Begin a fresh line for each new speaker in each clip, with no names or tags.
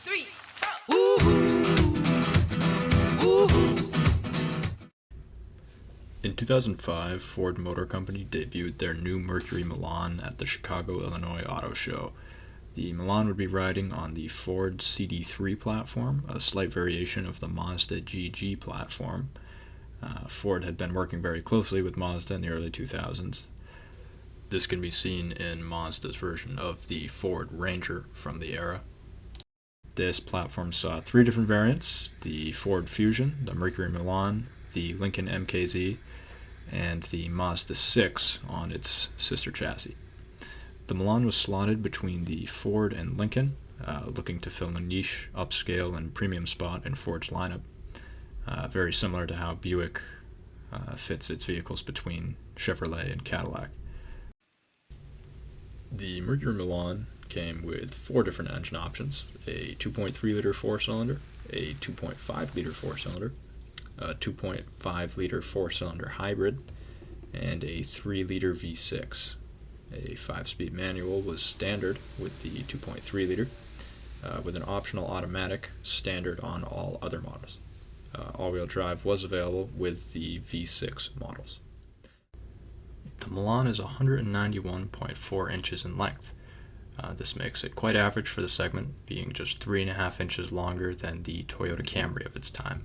three, four. Woo-hoo.
In 2005, Ford Motor Company debuted their new Mercury Milan at the Chicago, Illinois Auto Show. The Milan would be riding on the Ford CD3 platform, a slight variation of the Mazda GG platform. Ford had been working very closely with Mazda in the early 2000s. This can be seen in Mazda's version of the Ford Ranger from the era. This platform saw three different variants: the Ford Fusion, the Mercury Milan, the Lincoln MKZ, and the Mazda 6 on its sister chassis. The Milan was slotted between the Ford and Lincoln, looking to fill a niche, upscale, and premium spot in Ford's lineup, very similar to how Buick fits its vehicles between Chevrolet and Cadillac. The Mercury Milan came with four different engine options: a 2.3-liter four-cylinder, a 2.5-liter four-cylinder, a 2.5-liter four-cylinder hybrid, and a 3-liter V6. A 5-speed manual was standard with the 2.3-liter, with an optional automatic standard on all other models. All-wheel drive was available with the V6 models. The Milan is 191.4 inches in length. This makes it quite average for the segment, being just 3.5 inches longer than the Toyota Camry of its time.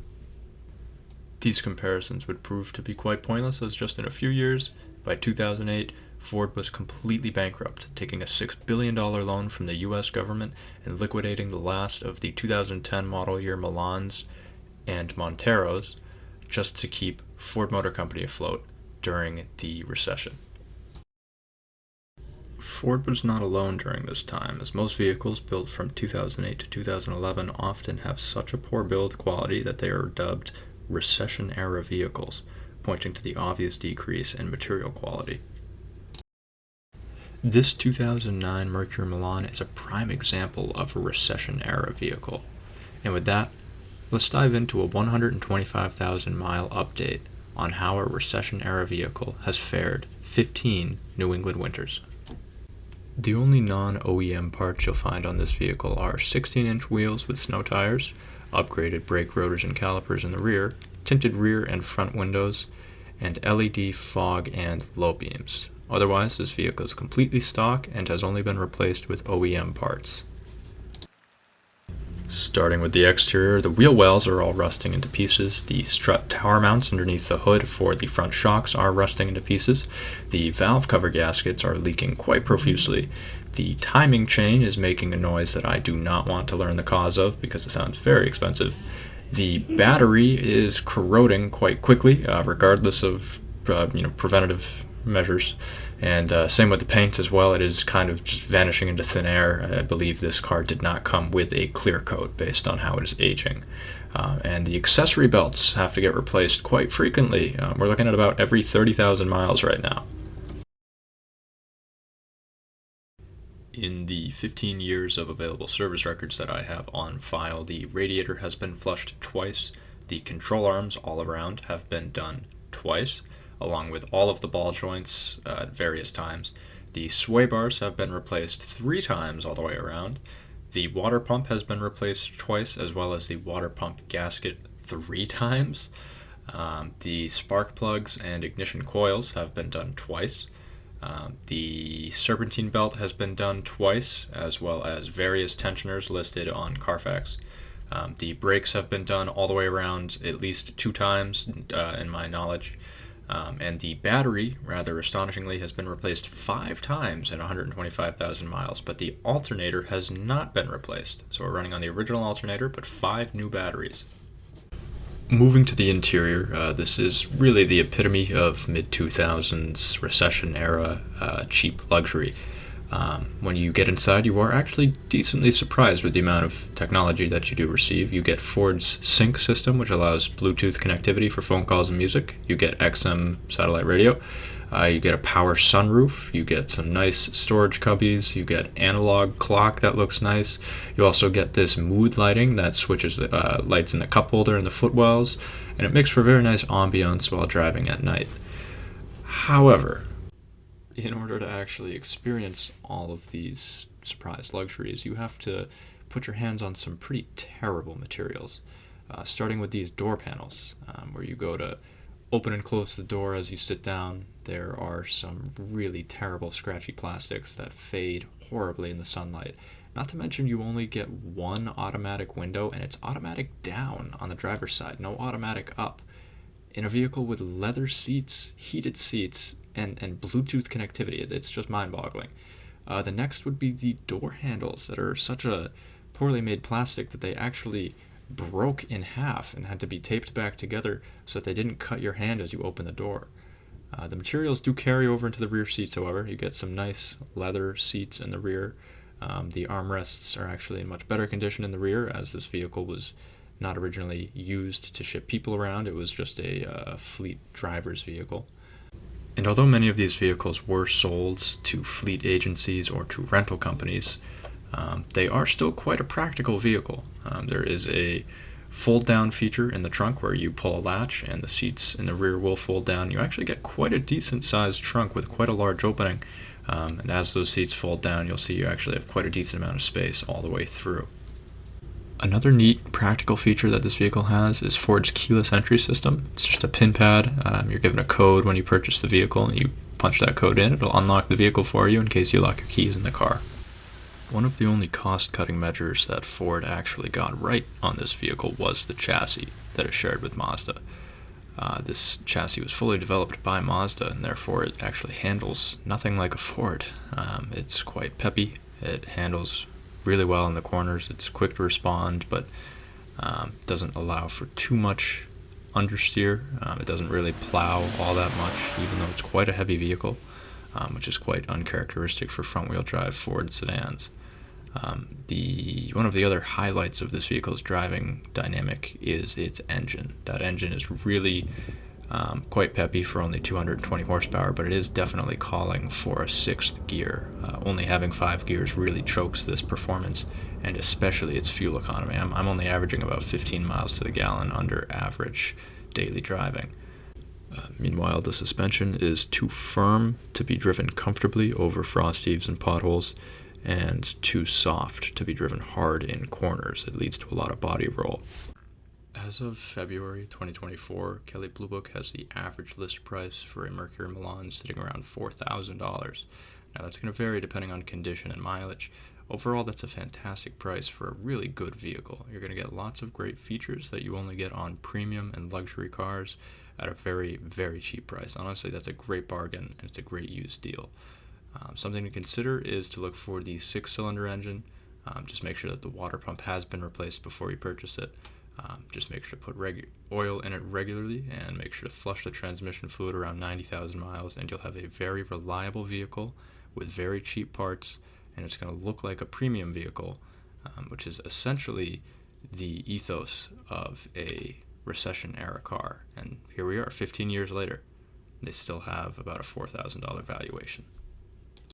These comparisons would prove to be quite pointless, as just in a few years, by 2008, Ford was completely bankrupt, taking a $6 billion loan from the US government and liquidating the last of the 2010 model year Milans and Monteros just to keep Ford Motor Company afloat during the recession. Ford was not alone during this time, as most vehicles built from 2008 to 2011 often have such a poor build quality that they are dubbed recession-era vehicles, pointing to the obvious decrease in material quality. This 2009 Mercury Milan is a prime example of a recession-era vehicle. And with that, let's dive into a 125,000-mile update on how a recession-era vehicle has fared 15 New England winters. The only non-OEM parts you'll find on this vehicle are 16-inch wheels with snow tires, upgraded brake rotors and calipers in the rear, tinted rear and front windows, and LED fog and low beams. Otherwise, this vehicle is completely stock and has only been replaced with OEM parts. Starting with the exterior, the wheel wells are all rusting into pieces. The strut tower mounts underneath the hood for the front shocks are rusting into pieces. The valve cover gaskets are leaking quite profusely. The timing chain is making a noise that I do not want to learn the cause of because it sounds very expensive. The battery is corroding quite quickly, regardless of preventative measures, and same with the paint as well. It is kind of just vanishing into thin air. I believe this car did not come with a clear coat based on how it is aging. And the accessory belts have to get replaced quite frequently. We're looking at about every 30,000 miles right now. In the 15 years of available service records that I have on file, the radiator has been flushed twice. The control arms all around have been done twice, along with all of the ball joints at various times. The sway bars have been replaced 3 times all the way around. The water pump has been replaced twice, as well as the water pump gasket 3 times. The spark plugs and ignition coils have been done twice. The serpentine belt has been done twice, as well as various tensioners listed on Carfax. The brakes have been done all the way around at least 2 times, in my knowledge. And the battery, rather astonishingly, has been replaced 5 times in 125,000 miles, but the alternator has not been replaced. So we're running on the original alternator, but 5 new batteries. Moving to the interior, this is really the epitome of mid-2000s recession-era cheap luxury. When you get inside, you are actually decently surprised with the amount of technology that you do receive. You get Ford's Sync system, which allows Bluetooth connectivity for phone calls and music. You get XM satellite radio. You get a power sunroof. You get some nice storage cubbies. You get analog clock that looks nice. You also get this mood lighting that switches lights in the cup holder and the footwells, and it makes for very nice ambiance while driving at night. However, in order to actually experience all of these surprise luxuries, you have to put your hands on some pretty terrible materials, starting with these door panels, where you go to open and close the door as you sit down. There are some really terrible scratchy plastics that fade horribly in the sunlight. Not to mention you only get one automatic window, and it's automatic down on the driver's side, no automatic up. In a vehicle with leather seats, heated seats, and Bluetooth connectivity, it's just mind-boggling. The next would be the door handles that are such a poorly made plastic that they actually broke in half and had to be taped back together so that they didn't cut your hand as you open the door. The materials do carry over into the rear seats, however. You get some nice leather seats in the rear. The armrests are actually in much better condition in the rear, as this vehicle was not originally used to ship people around. It was just a fleet driver's vehicle. And although many of these vehicles were sold to fleet agencies or to rental companies, they are still quite a practical vehicle. There is a fold-down feature in the trunk where you pull a latch and the seats in the rear will fold down. You actually get quite a decent-sized trunk with quite a large opening. And as those seats fold down, you'll see you actually have quite a decent amount of space all the way through. Another neat practical feature that this vehicle has is Ford's keyless entry system. It's just a pin pad. You're given a code when you purchase the vehicle, and you punch that code in. It'll unlock the vehicle for you in case you lock your keys in the car. One of the only cost-cutting measures that Ford actually got right on this vehicle was the chassis that is shared with Mazda. This chassis was fully developed by Mazda, and therefore it actually handles nothing like a Ford. It's quite peppy. It handles really well in the corners. It's quick to respond, but doesn't allow for too much understeer. It doesn't really plow all that much, even though it's quite a heavy vehicle, which is quite uncharacteristic for front-wheel drive Ford sedans. One of the other highlights of this vehicle's driving dynamic is its engine. That engine is really quite peppy for only 220 horsepower, but it is definitely calling for a sixth gear. Only having 5 gears really chokes this performance, and especially its fuel economy. I'm only averaging about 15 miles to the gallon under average daily driving. Meanwhile, the suspension is too firm to be driven comfortably over frost heaves and potholes, and too soft to be driven hard in corners. It leads to a lot of body roll. As of February 2024, Kelley Blue Book has the average list price for a Mercury Milan sitting around $4,000. Now that's going to vary depending on condition and mileage. Overall, that's a fantastic price for a really good vehicle. You're going to get lots of great features that you only get on premium and luxury cars at a very, very cheap price. Honestly, that's a great bargain, and it's a great used deal. Something to consider is to look for the 6-cylinder engine. Just make sure that the water pump has been replaced before you purchase it. Just make sure to put oil in it regularly, and make sure to flush the transmission fluid around 90,000 miles, and you'll have a very reliable vehicle with very cheap parts, and it's going to look like a premium vehicle, which is essentially the ethos of a recession-era car. And here we are, 15 years later. They still have about a $4,000 valuation.